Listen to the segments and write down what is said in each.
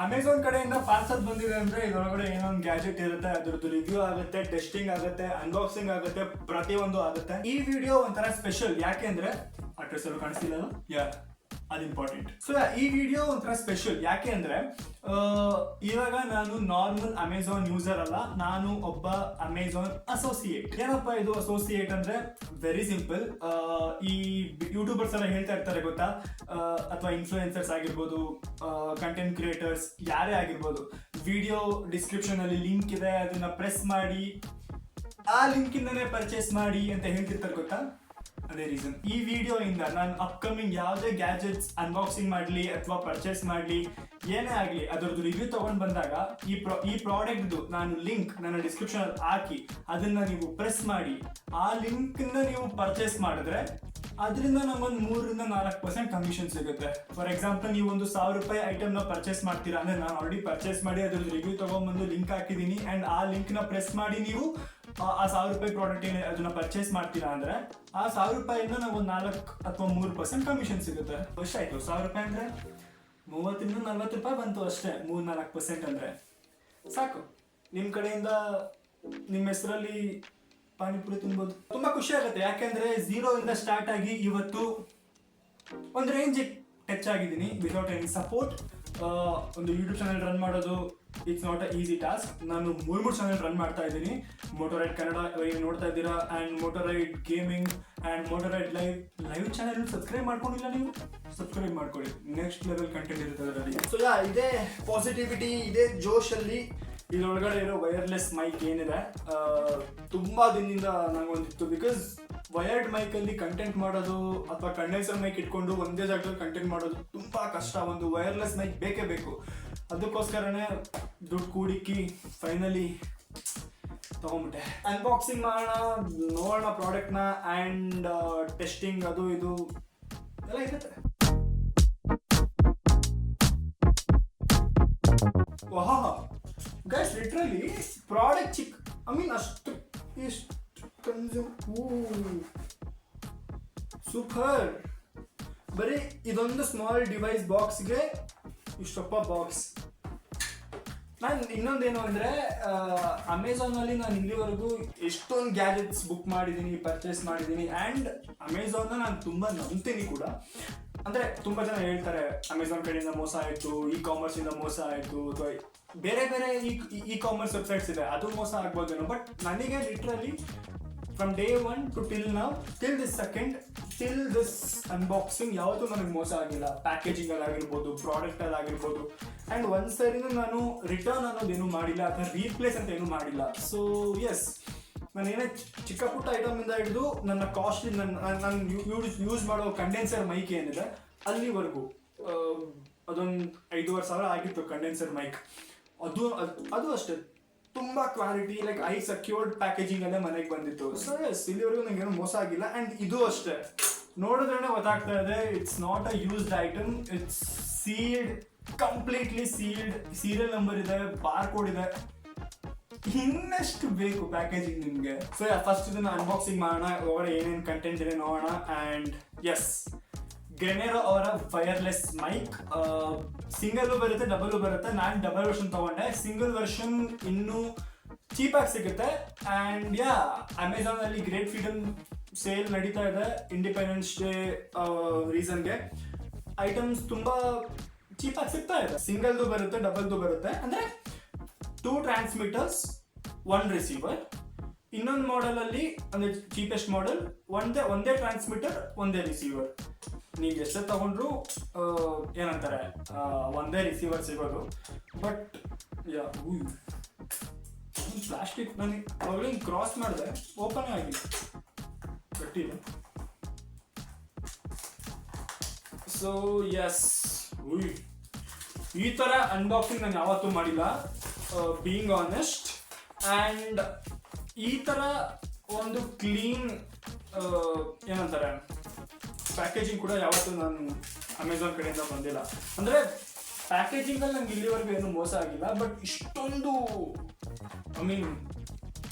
Amazon ಕಡೆಯಿಂದ parcel ಬಂದಿದೆ ಅಂದ್ರೆ ಇದರೊಳಗಡೆ ಏನೋ ಒಂದು ಗ್ಯಾಜೆಟ್ ಇರುತ್ತೆ, ಅದ್ರದ್ದು ರಿವ್ಯೂ ಆಗುತ್ತೆ, ಟೆಸ್ಟಿಂಗ್ ಆಗುತ್ತೆ, ಅನ್ಬಾಕ್ಸಿಂಗ್ ಆಗುತ್ತೆ, ಪ್ರತಿಯೊಂದು ಆಗುತ್ತೆ. ಈ ವಿಡಿಯೋ ಒಂಥರ ಸ್ಪೆಷಲ್, ಯಾಕೆಂದ್ರೆ ಅಡ್ರೆಸ್ ಎಲ್ಲೂ ಕಾಣಿಸ್ತಿಲ್ಲ, ಅದು ಇಂಪಾರ್ಟೆಂಟ್. ಸೊ ಈ ವಿಡಿಯೋ ಒಂಥರ ಸ್ಪೆಷಲ್ ಯಾಕೆ ಅಂದ್ರೆ ಇವಾಗ ನಾನು ನಾರ್ಮಲ್ ಅಮೆಝಾನ್ ಯೂಸರ್ ಅಲ್ಲ, ನಾನು ಒಬ್ಬ ಅಮೆಝಾನ್ ಅಸೋಸಿಯೇಟ್. ಏನಪ್ಪಾ ಇದು ಅಸೋಸಿಯೇಟ್ ಅಂದ್ರೆ ವೆರಿ ಸಿಂಪಲ್. ಈ ಯೂಟ್ಯೂಬರ್ಸ್ ಎಲ್ಲ ಹೇಳ್ತಾ ಇರ್ತಾರೆ ಗೊತ್ತಾ, ಅಥವಾ ಇನ್ಫ್ಲೂಯೆನ್ಸರ್ಸ್ ಆಗಿರ್ಬೋದು, ಕಂಟೆಂಟ್ ಕ್ರಿಯೇಟರ್ಸ್ ಯಾರೇ ಆಗಿರ್ಬೋದು, ವಿಡಿಯೋ ಡಿಸ್ಕ್ರಿಪ್ಷನ್ ಅಲ್ಲಿ ಲಿಂಕ್ ಇದೆ, ಅದನ್ನ ಪ್ರೆಸ್ ಮಾಡಿ ಆ ಲಿಂಕ್ ಇಂದನೇ ಪರ್ಚೇಸ್ ಮಾಡಿ ಅಂತ ಹೇಳ್ತಿರ್ತಾರೆ ಗೊತ್ತಾ. ಅದೇ ರೀಸನ್ ಈ ವಿಡಿಯೋ ಇಂದ ನಾನು ಅಪ್ಕಮಿಂಗ್ ಯಾವುದೇ ಗ್ಯಾಜೆಟ್ಸ್ ಅನ್ಬಾಕ್ಸಿಂಗ್ ಮಾಡಲಿ ಅಥವಾ ಪರ್ಚೇಸ್ ಮಾಡಲಿ ಏನೇ ಆಗಲಿ ಅದರದ್ದು ರಿವ್ಯೂ ತಗೊಂಡು ಬಂದಾಗ ಈ ಪ್ರಾಡಕ್ಟ್ದು ನಾನು ಲಿಂಕ್ ನನ್ನ ಡಿಸ್ಕ್ರಿಪ್ಷನ್ ಅಲ್ಲಿ ಹಾಕಿ ಅದನ್ನ ನೀವು ಪ್ರೆಸ್ ಮಾಡಿ ಆ ಲಿಂಕ್ ನೀವು ಪರ್ಚೇಸ್ ಮಾಡಿದ್ರೆ ಅದರಿಂದ ನಮಗೊಂದು 3-4% ಕಮಿಷನ್ ಸಿಗುತ್ತೆ. ಫಾರ್ ಎಕ್ಸಾಂಪಲ್ ನೀವು ಒಂದು ₹1000 ಐಟಮ್ ನ ಪರ್ಚೇಸ್ ಮಾಡ್ತೀರಾ ಅಂದ್ರೆ ನಾನು ಆಲ್ರೆಡಿ ಪರ್ಚೇಸ್ ಮಾಡಿ ಅದ್ರದ್ದು ರಿವ್ಯೂ ತಗೊಂಡ್ಬಂದು ಲಿಂಕ್ ಹಾಕಿದ್ದೀನಿ ಅಂಡ್ ಆ ಲಿಂಕ್ ನ ಪ್ರೆಸ್ ಮಾಡಿ ನೀವು ಆ ₹1000 ಪ್ರಾಡಕ್ಟ್ ಅದನ್ನ ಪರ್ಚೇಸ್ ಮಾಡ್ತೀರಾ ಅಂದ್ರೆ ಆ ₹1000 ನಮಗೊಂದು 4 ಅಥವಾ 3% ಕಮಿಷನ್ ಸಿಗುತ್ತೆ. ಆಯ್ತು, ₹1000 ಅಂದ್ರೆ ₹30-40 ಬಂತು ಅಷ್ಟೇ. 3-4% ಅಂದ್ರೆ ಸಾಕು, ನಿಮ್ ಕಡೆಯಿಂದ ನಿಮ್ಮ ಹೆಸರಲ್ಲಿ ಪಾನಿಪುರಿ ತಿನ್ಬೋದು. ತುಂಬಾ ಖುಷಿ ಆಗುತ್ತೆ, ಯಾಕೆಂದ್ರೆ 0 ಇಂದ ಸ್ಟಾರ್ಟ್ ಆಗಿ ಇವತ್ತು ಒಂದು ರೇಂಜಿಗೆ ಟಚ್ ಆಗಿದ್ದೀನಿ ವಿತೌಟ್ ಎನಿ ಸಪೋರ್ಟ್. ಒಂದು ಯೂಟ್ಯೂಬ್ ಚಾನಲ್ ರನ್ ಮಾಡೋದು it's not a easy task. ನಾನು 3 ಚಾನಲ್ ರನ್ ಮಾಡ್ತಾ ಇದ್ದೀನಿ. ಮೋಟೋರೈಡ್ ಕನ್ನಡ ನೋಡ್ತಾ ಇದ್ದೀರಾ, and Motoride gaming and Motoride live channel subscribe ಮಾಡ್ಕೊಂಡಿಲ್ಲ ನೀವು, ಸಬ್ಸ್ಕ್ರೈಬ್ ಮಾಡ್ಕೊಳ್ಳಿ. ನೆಕ್ಸ್ಟ್ ಲೆವೆಲ್ ಕಂಟೆಂಟ್ ಇರುತ್ತೆ ಅದರಲ್ಲಿ. ಸೊ ಇದೇ ಪಾಸಿಟಿವಿಟಿ, ಇದೇ ಜೋಶಲ್ಲಿ ಇದರೊಳಗಡೆ ಇರೋ ವೈರ್ಲೆಸ್ ಮೈಕ್ ಏನಿದೆ ತುಂಬಾ ದಿನದಿಂದ ನಂಗೊಂದಿತ್ತು. ಬಿಕಾಸ್ ವಯರ್ಡ್ ಮೈಕ್ ಅಲ್ಲಿ ಕಂಟೆಂಟ್ ಮಾಡೋದು ಅಥವಾ ಕಂಡೆನ್ಸರ್ ಮೈಕ್ ಇಟ್ಕೊಂಡು ಒಂದೇ ಜಾಗದಲ್ಲಿ ಕಂಟೆಂಟ್ ಮಾಡೋದು ತುಂಬಾ ಕಷ್ಟ. ಒಂದು ವೈರ್ಲೆಸ್ ಮೈಕ್ ಬೇಕೇ ಬೇಕು. ಅದಕ್ಕೋಸ್ಕರನೇ ದುಡ್ಡು ಕೂಡಿಕ್ಕಿ ಫೈನಲಿ ತಗೊಂಡ್ಬಿಟ್ಟೆ. ಅನ್ಬಾಕ್ಸಿಂಗ್ ಮಾಡೋಣ, ನೋಡೋಣ ಪ್ರಾಡಕ್ಟ್ನ ಆ್ಯಂಡ್ ಟೆಸ್ಟಿಂಗ್ ಅದು ಇದು ಎಲ್ಲ ಇರುತ್ತೆ. ವಾಹ್ ಗೈಸ್, ಲಿಟ್ರಲಿ ಪ್ರಾಡಕ್ಟ್ ಚಿಕ್ಕ, ಐ ಮೀನ್ ಅಷ್ಟು ಎಷ್ಟು ಸೂಪರ್. ಬರೀ ಇದೊಂದು ಸ್ಮಾಲ್ ಡಿವೈಸ್ ಬಾಕ್ಸ್ಗೆ ಇಷ್ಟಪ್ಪ ಬಾಕ್ಸ್. ನಾನು ಇನ್ನೊಂದೇನು ಅಂದರೆ ಅಮೆಝಾನಲ್ಲಿ ನಾನು ಇಲ್ಲಿವರೆಗೂ ಎಷ್ಟೊಂದು ಗ್ಯಾಜೆಟ್ಸ್ ಬುಕ್ ಮಾಡಿದ್ದೀನಿ, ಪರ್ಚೇಸ್ ಮಾಡಿದ್ದೀನಿ ಆ್ಯಂಡ್ ಅಮೆಝಾನ್ನ ನಾನು ತುಂಬ ನಂಬ್ತೀನಿ ಕೂಡ. ಅಂದರೆ ತುಂಬ ಜನ ಹೇಳ್ತಾರೆ ಅಮೆಝಾನ್ ಕಡೆಯಿಂದ ಮೋಸ ಆಯಿತು, ಇ ಕಾಮರ್ಸಿಂದ ಮೋಸ ಆಯಿತು, ಅಥವಾ ಬೇರೆ ಬೇರೆ ಇ ಕಾಮರ್ಸ್ ವೆಬ್ಸೈಟ್ಸ್ ಇದೆ ಅದು ಮೋಸ ಆಗ್ಬೋದೇನೋ. ಬಟ್ ನನಗೆ literally from day 1 to till now, till this second, till this unboxing ಯಾವತ್ತೂ ನನಗೆ ಮೋಸ ಆಗಿಲ್ಲ. ಪ್ಯಾಕೇಜಿಂಗಲ್ಲಿ ಆಗಿರ್ಬೋದು, ಪ್ರಾಡಕ್ಟಲ್ಲಿ ಆಗಿರ್ಬೋದು, ಆ್ಯಂಡ್ ಒಂದ್ಸರಿನೂ ನಾನು ರಿಟರ್ನ್ ಅನ್ನೋದೇನು ಮಾಡಿಲ್ಲ ಅಥವಾ ರೀಪ್ಲೇಸ್ ಅಂತ ಏನೂ ಮಾಡಿಲ್ಲ. ಸೊ ಎಸ್, ನಾನು ಏನೇ ಚಿಕ್ಕ ಪುಟ್ಟ ಐಟಮಿಂದ ಹಿಡಿದು ನನ್ನ ಕಾಸ್ಟ್ಲಿ ನಾನು ಯೂಸ್ ಮಾಡೋ ಕಂಡೆನ್ಸರ್ ಮೈಕ್ ಏನಿದೆ ಅಲ್ಲಿವರೆಗೂ ಅದೊಂದು 5,500 ಆಗಿತ್ತು ಕಂಡೆನ್ಸರ್ ಮೈಕ್. ಅದು ಅಷ್ಟೇ ತುಂಬ quality, like I secured packaging ಅಲ್ಲೇ ಮನೆಗೆ ಬಂದಿತ್ತು. ಸೊ ಎಸ್, ಇಲ್ಲಿವರೆಗೂ ನಂಗೆ ಏನೂ ಮೋಸ ಆಗಿಲ್ಲ. ಆ್ಯಂಡ್ ಇದು ಅಷ್ಟೇ ನೋಡಿದ್ರೆ ಗೊತ್ತಾಗ್ತಾ ಇದೆ, it's not a used item, it's sealed, completely sealed, serial number ಇದೆ, ಬಾರ್ ಕೋಡ್ ಇದೆ. ಇನ್ನೆಷ್ಟು ಬೇಕು ಪ್ಯಾಕೇಜಿಂಗ್ ನಿಮಗೆ? ಸೊ ಫಸ್ಟ್ ಇದನ್ನ ಅನ್ಬಾಕ್ಸಿಂಗ್ ಮಾಡೋಣ, ಒಳಗಡೆ ಏನೇನು ಕಂಟೆಂಟ್ ಇದೆ ನೋಡೋಣ. ಆ್ಯಂಡ್ ಎಸ್, ಗ್ರೆನೇರೋ ಅವರ ವೈರ್ಲೆಸ್ ಮೈಕ್ ಸಿಂಗಲ್ಲು ಬರುತ್ತೆ, ಡಬಲ್ಲು ಬರುತ್ತೆ. ನಾನು ಡಬಲ್ ವರ್ಷನ್ ತಗೊಂಡೆ, ಸಿಂಗಲ್ ವರ್ಷನ್ ಇನ್ನೂ ಚೀಪಾಗಿ ಸಿಗುತ್ತೆ. ಆ್ಯಂಡ್ ಅಮೆಝಾನಲ್ಲಿ ಗ್ರೇಟ್ ಫ್ರೀಡಮ್ ಸೇಲ್ ನಡೀತಾ ಇದೆ ಇಂಡಿಪೆಂಡೆನ್ಸ್ ಡೇ ರೀಸನ್ಗೆ. ಐಟಮ್ಸ್ ತುಂಬ ಚೀಪಾಗಿ ಸಿಗ್ತಾ ಇದೆ. ಸಿಂಗಲ್ದು ಬರುತ್ತೆ, ಡಬಲ್ದು ಬರುತ್ತೆ. ಅಂದರೆ 2 ಟ್ರಾನ್ಸ್ಮಿಟರ್ಸ್ 1 ರಿಸೀವರ್. ಇನ್ನೊಂದು ಮಾಡೆಲಲ್ಲಿ ಅಂದರೆ ಚೀಪೆಸ್ಟ್ ಮಾಡೆಲ್ ಒಂದೇ ಟ್ರಾನ್ಸ್ಮಿಟರ್ ಒಂದೇ ರಿಸೀವರ್. ನೀವು ಎಷ್ಟೇ ತಗೊಂಡ್ರು ಏನಂತಾರೆ ಒಂದೇ ರಿಸೀವರ್ ಸಿಗೋದು. ಬಟ್ ಪ್ಲಾಸ್ಟಿಕ್ ನನಗೆ ಅವಾಗಲೇ ಕ್ರಾಸ್ ಮಾಡಿದೆ, ಓಪನ್ ಆಗಿ ಗಟ್ಟಿಲ್ಲ. ಸೊ ಎಸ್, ಈ ಥರ ಅನ್ಬಾಕ್ಸಿಂಗ್ ನಾನು ಯಾವತ್ತೂ ಮಾಡಿಲ್ಲ, ಬೀಯಿಂಗ್ ಆನೆಸ್ಟ್. ಆ್ಯಂಡ್ ಈ ಥರ ಒಂದು ಕ್ಲೀನ್ ಏನಂತಾರೆ ಪ್ಯಾಕೇಜಿಂಗ್ ಕೂಡ ಯಾವತ್ತೂ ನಾನು ಅಮೆಝಾನ್ ಕಡೆಯಿಂದ ಬಂದಿಲ್ಲ. ಅಂದರೆ ಪ್ಯಾಕೇಜಿಂಗಲ್ಲಿ ನಂಗೆ ಇಲ್ಲಿವರೆಗೂ ಏನೂ ಮೋಸ ಆಗಿಲ್ಲ. ಬಟ್ ಇಷ್ಟೊಂದು ಐ ಮೀನ್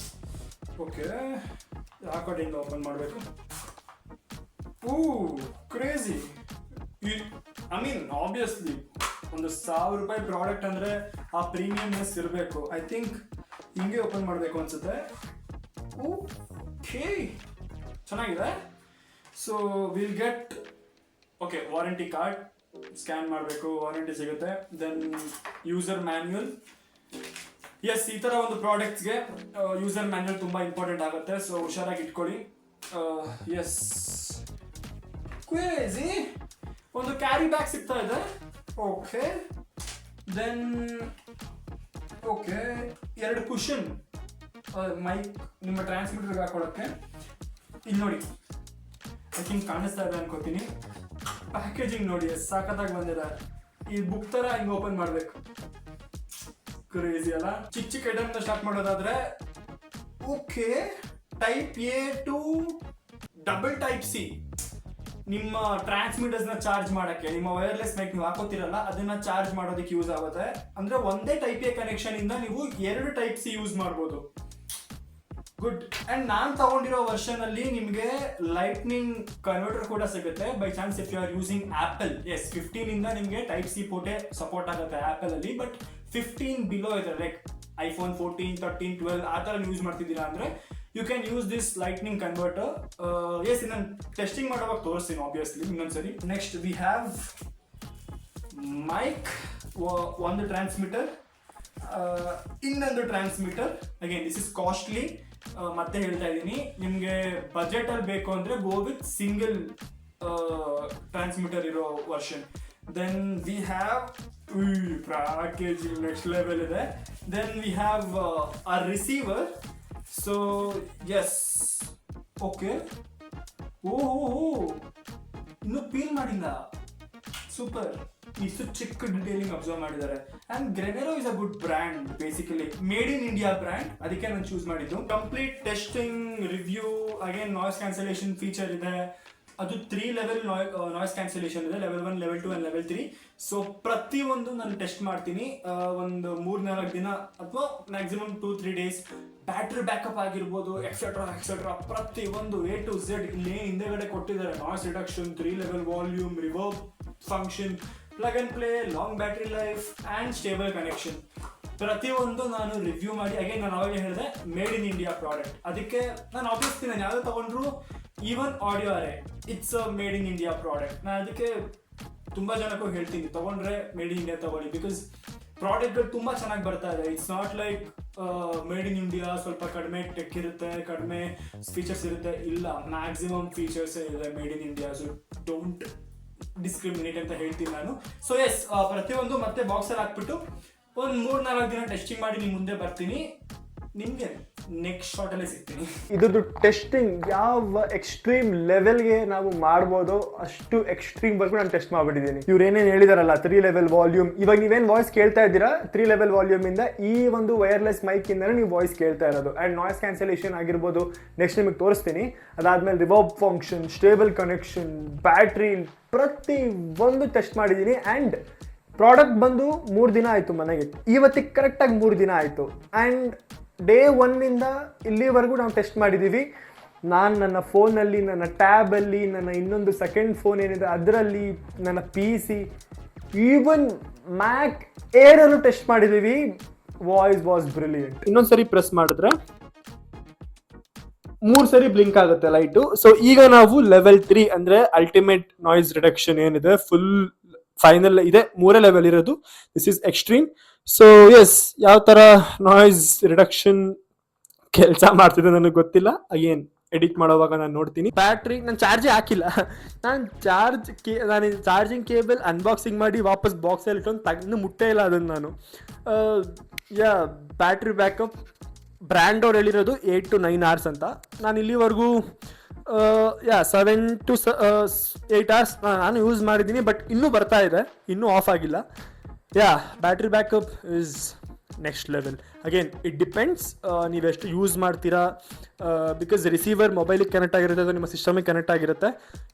ಓಕೆ, ಯಾವ ಕಡೆಯಿಂದ ಓಪನ್ ಮಾಡಬೇಕು? ಕ್ರೇಜಿ. ಐ ಮೀನ್ ಆಬ್ವಿಯಸ್ಲಿ ಒಂದು 1000 ರೂಪಾಯಿ ಪ್ರಾಡಕ್ಟ್ ಅಂದರೆ ಆ ಪ್ರೀಮಿಯಮ್ನೆಸ್ ಇರಬೇಕು. ಐ ಥಿಂಕ್ ಹಿಂಗೆ ಓಪನ್ ಮಾಡಬೇಕು ಅನ್ಸುತ್ತೆ. ಓಕೆ, ಚೆನ್ನಾಗಿದೆ. So will get okay warranty card, scan ಮಾಡಬೇಕು, ವಾರಂಟಿ ಸಿಗುತ್ತೆ. Then user manual. ಎಸ್, ಈ ಥರ ಒಂದು ಪ್ರಾಡಕ್ಟ್ಸ್ಗೆ ಯೂಸರ್ ಮ್ಯಾನ್ಯುಯಲ್ ತುಂಬ ಇಂಪಾರ್ಟೆಂಟ್ ಆಗುತ್ತೆ. ಸೊ ಹುಷಾರಾಗಿ ಇಟ್ಕೊಳ್ಳಿ. ಎಸ್, ಕ್ರೇಜಿ ಒಂದು ಕ್ಯಾರಿ ಬ್ಯಾಗ್ ಸಿಗ್ತಾ ಇದೆ. Okay, then okay 2 cushion mic ನಿಮ್ಮ ಟ್ರಾನ್ಸ್ಮಿಟರ್ಗೆ ಹಾಕೊಳ್ಳೋಕ್ಕೆ. ಇಲ್ಲಿ ನೋಡಿ, ಐ ಥಿಂಕ್ ಕಾಣಿಸ್ತಾ ಇದೆ ಅನ್ಕೋತೀನಿ. ಪ್ಯಾಕೇಜಿಂಗ್ ನೋಡಿ ಸಾಕತ್ತಾಗಿ ಬಂದಿದೆ. ಈ ಬುಕ್ ತರ ಹಿಂಗೆ ಓಪನ್ ಮಾಡಬೇಕು. ಕ್ರೇಜಿ ಅಲ್ಲ? ಚಿಕ್ಕ ಚಿಕ್ಕ ಐಟಮ್ ಸ್ಟಾರ್ಟ್ ಮಾಡೋದಾದ್ರೆ okay, type A to double type C. ನಿಮ್ಮ ಟ್ರಾನ್ಸ್ಮಿಟರ್ಸ್ ನ ಚಾರ್ಜ್ ಮಾಡಕ್ಕೆ, ನಿಮ್ಮ ವೈರ್ಲೆಸ್ ಮೈಕ್ ನೀವು ಹಾಕೋತಿರಲ್ಲ ಅದನ್ನ ಚಾರ್ಜ್ ಮಾಡೋದಕ್ಕೆ ಯೂಸ್ ಆಗುತ್ತೆ. ಅಂದ್ರೆ ಒಂದೇ ಟೈಪ್ ಎ ಕನೆಕ್ಷನ್ ಇಂದ ನೀವು 2 ಟೈಪ್ ಸಿ ಯೂಸ್ ಮಾಡ್ಬೋದು. ಗುಡ್. ಅಂಡ್ ನಾನು ತಗೊಂಡಿರೋ ವರ್ಷನ್ ಅಲ್ಲಿ ನಿಮಗೆ ಲೈಟ್ನಿಂಗ್ ಕನ್ವರ್ಟರ್ ಕೂಡ ಸಿಗುತ್ತೆ. By chance if you are using Apple, yes 15 ಇಂದ ನಿಮಗೆ ಟೈಪ್ ಸಿ ಪೋರ್ಟೇ ಸಪೋರ್ಟ್ ಆಗುತ್ತೆ ಆಪಲ್ ಅಲ್ಲಿ. ಬಟ್ 15 ಬಿಲೋ ಇದೆ, ಲೈಕ್ ಐಫೋನ್ 14, 13, 12 ಆ ಥರ ಯೂಸ್ ಮಾಡ್ತಿದ್ದೀರಾ ಅಂದ್ರೆ you can use this lightning converter. Yes, ನಾನು ಟೆಸ್ಟಿಂಗ್ ಮಾಡುವಾಗ ತೋರಿಸ್ತೀನಿ ಆಬ್ವಿಯಸ್ಲಿ ಇನ್ನೊಂದ್ಸರಿ. ನೆಕ್ಸ್ಟ್ ವಿ ಹ್ಯಾವ್ ಮೈಕ್, ಒಂದು ಟ್ರಾನ್ಸ್ಮಿಟರ್, ಇನ್ನೊಂದು transmitter. Again this is costly. ಮತ್ತೆ ಹೇಳ್ತಾ ಇದ್ದೀನಿ, ನಿಮಗೆ ಬಜೆಟ್ ಅಲ್ಲಿ ಬೇಕು ಅಂದ್ರೆ ಗೋ ವಿತ್ ಸಿಂಗಲ್ ಟ್ರಾನ್ಸ್ಮಿಟರ್ ಇರೋ version. Then we have packaging next level ಇದೆ. Then we have a receiver. So yes, okay. ಓಹೋ, ಇನ್ನು ಪೀಲ್ ಮಾಡಿಲ್ಲ. ಸೂಪರ್. ಇಷ್ಟು ಚಿಕ್ಕ ಡಿಟೇಲಿಂಗ್ ಅಬ್ಸರ್ವ್ ಮಾಡಿದ್ದಾರೆ. And Grenero is a good brand, basically made in India brand, ಅದಕ್ಕೆ ನಾನು ಚೂಸ್ ಮಾಡಿದ್ದು. Complete testing, review, again noise cancellation feature ಇದೆ. ಅದು 3 ಲೆವೆಲ್ ನಾಯ್ಸ್ ಕ್ಯಾನ್ಸಲೇಷನ್ ಇದೆ, level 1, level 2 and level 3. So ಪ್ರತಿಯೊಂದು ನಾನು ಟೆಸ್ಟ್ ಮಾಡ್ತೀನಿ ಒಂದು 3-4 ದಿನ ಅಥವಾ ಮ್ಯಾಕ್ಸಿಮಮ್ 2-3 ಡೇಸ್. ಬ್ಯಾಟ್ರಿ ಬ್ಯಾಕಪ್ ಆಗಿರ್ಬೋದು, ಎಕ್ಸೆಟ್ರಾ ಪ್ರತಿಯೊಂದು A to Z ಇಲ್ಲಿ ಹಿಂದೆಗಡೆ ಕೊಟ್ಟಿದ್ದಾರೆ. Noise reduction, 3 level volume, reverb function, plug and play, long battery life and stable connection. ಪ್ರತಿಯೊಂದು ನಾನು ರಿವ್ಯೂ ಮಾಡಿ, ಅಗೇನ್ ನಾನು ಅವಾಗಲೇ ಹೇಳಿದೆ ಮೇಡ್ ಇನ್ ಇಂಡಿಯಾ ಪ್ರಾಡಕ್ಟ್. ಅದಕ್ಕೆ ನಾನು ಆಬ್ವಿಯಸ್ಲಿ ನಾನು ಯಾವ್ದು ತಗೊಂಡ್ರು, ಈವನ್ ಆಡಿಯೋ ಅರೆ, it's a made in India product. ನಾನು ಅದಕ್ಕೆ ತುಂಬ ಜನಕ್ಕೂ ಹೇಳ್ತೀನಿ, ತಗೊಂಡ್ರೆ ಮೇಡ್ ಇನ್ ಇಂಡಿಯಾ ತಗೊಳ್ಳಿ. ಬಿಕಾಸ್ ಪ್ರಾಡಕ್ಟ್ಗಳು ತುಂಬ ಚೆನ್ನಾಗಿ ಬರ್ತಾ ಇದೆ. It's not like made in India ಸ್ವಲ್ಪ ಕಡಿಮೆ ಟೆಕ್ ಇರುತ್ತೆ, ಕಡಿಮೆ ಫೀಚರ್ಸ್ ಇರುತ್ತೆ. ಇಲ್ಲ, ಮ್ಯಾಕ್ಸಿಮಮ್ ಫೀಚರ್ಸ್ ಇದೆ made in India. So don't discriminate ಅಂತ ಹೇಳ್ತೀನಿ ನಾನು. ಸೊ ಎಸ್, ಪ್ರತಿಯೊಂದು ಮತ್ತೆ ಬಾಕ್ಸಲ್ಲಿ ಹಾಕ್ಬಿಟ್ಟು ಒಂದು 3-4 ದಿನ ಟೆಸ್ಟಿಂಗ್ ಮಾಡಿ ನಿಮ್ಮ ಮುಂದೆ ಬರ್ತೀನಿ. ನಿಮಗೆ ನೆಕ್ಸ್ಟ್ ಶಾರ್ಟಲ್ಲೇ ಸಿಗ್ತೀನಿ. ಇದ್ರದ್ದು ಟೆಸ್ಟಿಂಗ್ ಯಾವ ಎಕ್ಸ್ಟ್ರೀಮ್ ಲೆವೆಲ್ಗೆ ನಾವು ಮಾಡ್ಬೋದು ಅಷ್ಟು ಎಕ್ಸ್ಟ್ರೀಮ್ ವರ್ಗು ನಾನು ಟೆಸ್ಟ್ ಮಾಡಿಬಿಟ್ಟಿದ್ದೀನಿ. ಇವ್ರು ಏನೇನು ಹೇಳಿದಾರಲ್ಲ 3 ಲೆವೆಲ್ ವಾಲ್ಯೂಮ್, ಇವಾಗ ನೀವೇನು ವಾಯ್ಸ್ ಕೇಳ್ತಾ ಇದ್ದೀರಾ 3 ಲೆವೆಲ್ ವಾಲ್ಯೂಮ್ ಇಂದ ಈ ಒಂದು ವೈರ್ಲೆಸ್ ಮೈಕ್ ಇಂದಾನೆ ನೀವು ವಾಯ್ಸ್ ಕೇಳ್ತಾ ಇರೋದು. ಅಂಡ್ ನಾಯ್ಸ್ ಕ್ಯಾನ್ಸಲೇಷನ್ ಆಗಿರ್ಬೋದು, ನೆಕ್ಸ್ಟ್ ನಿಮಗೆ ತೋರಿಸ್ತೀನಿ. ಅದಾದ್ಮೇಲೆ reverb function, stable connection, battery, ಪ್ರತಿ ಒಂದು ಟೆಸ್ಟ್ ಮಾಡಿದ್ದೀನಿ. ಆ್ಯಂಡ್ ಪ್ರಾಡಕ್ಟ್ ಬಂದು 3 ದಿನ ಆಯಿತು ಮನೆಗೆ, ಇವತ್ತಿಗೆ ಕರೆಕ್ಟಾಗಿ 3 ದಿನ ಆಯಿತು. ಆ್ಯಂಡ್ ಡೇ 1 ಇಲ್ಲಿವರೆಗೂ ನಾವು ಟೆಸ್ಟ್ ಮಾಡಿದ್ದೀವಿ. ನಾನು ನನ್ನ ಫೋನಲ್ಲಿ, ನನ್ನ ಟ್ಯಾಬಲ್ಲಿ, ನನ್ನ ಇನ್ನೊಂದು ಸೆಕೆಂಡ್ ಫೋನ್ ಏನಿದೆ ಅದರಲ್ಲಿ, ನನ್ನ PC, ಈವನ್ ಮ್ಯಾಕ್ ಏರಲ್ಲೂ ಟೆಸ್ಟ್ ಮಾಡಿದ್ದೀವಿ. Voice was brilliant. ಇನ್ನೊಂದು ಸರಿ ಪ್ರೆಸ್ ಮಾಡಿದ್ರೆ 3 ಸರಿ ಬ್ಲಿಂಕ್ ಆಗುತ್ತೆ ಲೈಟು. ಸೊ ಈಗ ನಾವು ಲೆವೆಲ್ 3 ಅಂದರೆ ಅಲ್ಟಿಮೇಟ್ ನಾಯ್ಸ್ ರಿಡಕ್ಷನ್ ಏನಿದೆ, ಫುಲ್ ಫೈನಲ್ ಇದೆ. 3 ಲೆವೆಲ್ ಇರೋದು. This is extreme. So yes, ಯಾವ ಥರ ನಾಯ್ಸ್ ರಿಡಕ್ಷನ್ ಕೆಲಸ ಮಾಡ್ತಿದೆ ನನಗೆ ಗೊತ್ತಿಲ್ಲ. ಅಗೇನ್ ಎಡಿಟ್ ಮಾಡೋವಾಗ ನಾನು ನೋಡ್ತೀನಿ. ಬ್ಯಾಟ್ರಿ ನಾನು ಚಾರ್ಜೇ ಹಾಕಿಲ್ಲ. ನಾನು ಚಾರ್ಜಿಂಗ್ ಕೇಬಲ್ ಅನ್ಬಾಕ್ಸಿಂಗ್ ಮಾಡಿ ವಾಪಸ್ ಬಾಕ್ಸಲ್ಲಿ ಇಟ್ಟೊಂದು ಇನ್ನೂ ಮುಟ್ಟೇ ಇಲ್ಲ ಅದನ್ನು ನಾನು. ಬ್ಯಾಟ್ರಿ ಬ್ಯಾಕಪ್ ಬ್ರ್ಯಾಂಡ್ ಅವ್ರು ಹೇಳಿರೋದು 8 to 9 hours ಅಂತ. ನಾನು ಇಲ್ಲಿವರೆಗೂ 7 to 8 hours ನಾನು ಯೂಸ್ ಮಾಡಿದ್ದೀನಿ. ಬಟ್ ಇನ್ನೂ ಬರ್ತಾ ಇದೆ, ಇನ್ನೂ ಆಫ್ ಆಗಿಲ್ಲ. Battery backup is next level. Again it depends ನೀವೆಷ್ಟು ಯೂಸ್ ಮಾಡ್ತೀರಾ. ಬಿಕಾಸ್ ರಿಸೀವರ್ ಮೊಬೈಲಿಗೆ ಕನೆಕ್ಟ್ ಆಗಿರುತ್ತೆ, ಅದು ನಿಮ್ಮ ಸಿಸ್ಟಮಿಗೆ ಕನೆಕ್ಟ್ ಆಗಿರುತ್ತೆ,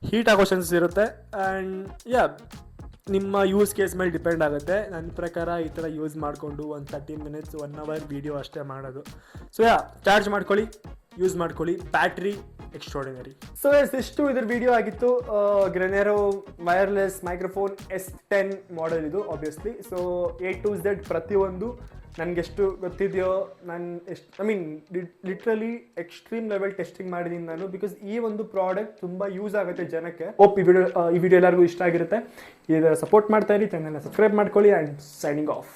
ಹೀಟ್ ಆಗೋ ಚಾನ್ಸಸ್ ಇರುತ್ತೆ. ಆ್ಯಂಡ್ ನಿಮ್ಮ ಯೂಸ್ ಕೇಸ್ ಮೇಲೆ ಡಿಪೆಂಡ್ ಆಗುತ್ತೆ. ನನ್ನ ಪ್ರಕಾರ ಈ ಥರ ಯೂಸ್ ಮಾಡಿಕೊಂಡು ಒಂದು 30 minutes 1 hour ವೀಡಿಯೋ ಅಷ್ಟೇ ಮಾಡೋದು. ಸೊ ಚಾರ್ಜ್ ಮಾಡ್ಕೊಳ್ಳಿ, ಯೂಸ್ ಮಾಡ್ಕೊಳ್ಳಿ. Battery extraordinary. ಸೊ ಇಷ್ಟು ಇದ್ರ ವಿಡಿಯೋ ಆಗಿತ್ತು. ಗ್ರೆನೇರೋ ವೈರ್ಲೆಸ್ ಮೈಕ್ರೋಫೋನ್ S10 ಮಾಡೆಲ್ ಇದು obviously. So A to Z ಪ್ರತಿಯೊಂದು ನನಗೆಷ್ಟು ಗೊತ್ತಿದೆಯೋ ನಾನು ಲಿಟ್ರಲಿ ಎಕ್ಸ್ಟ್ರೀಮ್ ಲೆವೆಲ್ ಟೆಸ್ಟಿಂಗ್ ಮಾಡಿದ್ದೀನಿ ನಾನು. ಬಿಕಾಸ್ ಈ ಒಂದು ಪ್ರಾಡಕ್ಟ್ ತುಂಬ ಯೂಸ್ ಆಗುತ್ತೆ ಜನಕ್ಕೆ. ಹೋಪ್ ಈ ವಿಡಿಯೋ ಎಲ್ಲರಿಗೂ ಇಷ್ಟ ಆಗಿರುತ್ತೆ. ಇದು ಸಪೋರ್ಟ್ ಮಾಡ್ತಾ ಇರಿ, ಚಾನಲ್ನ ಸಬ್ಸ್ಕ್ರೈಬ್ ಮಾಡ್ಕೊಳ್ಳಿ. And signing off.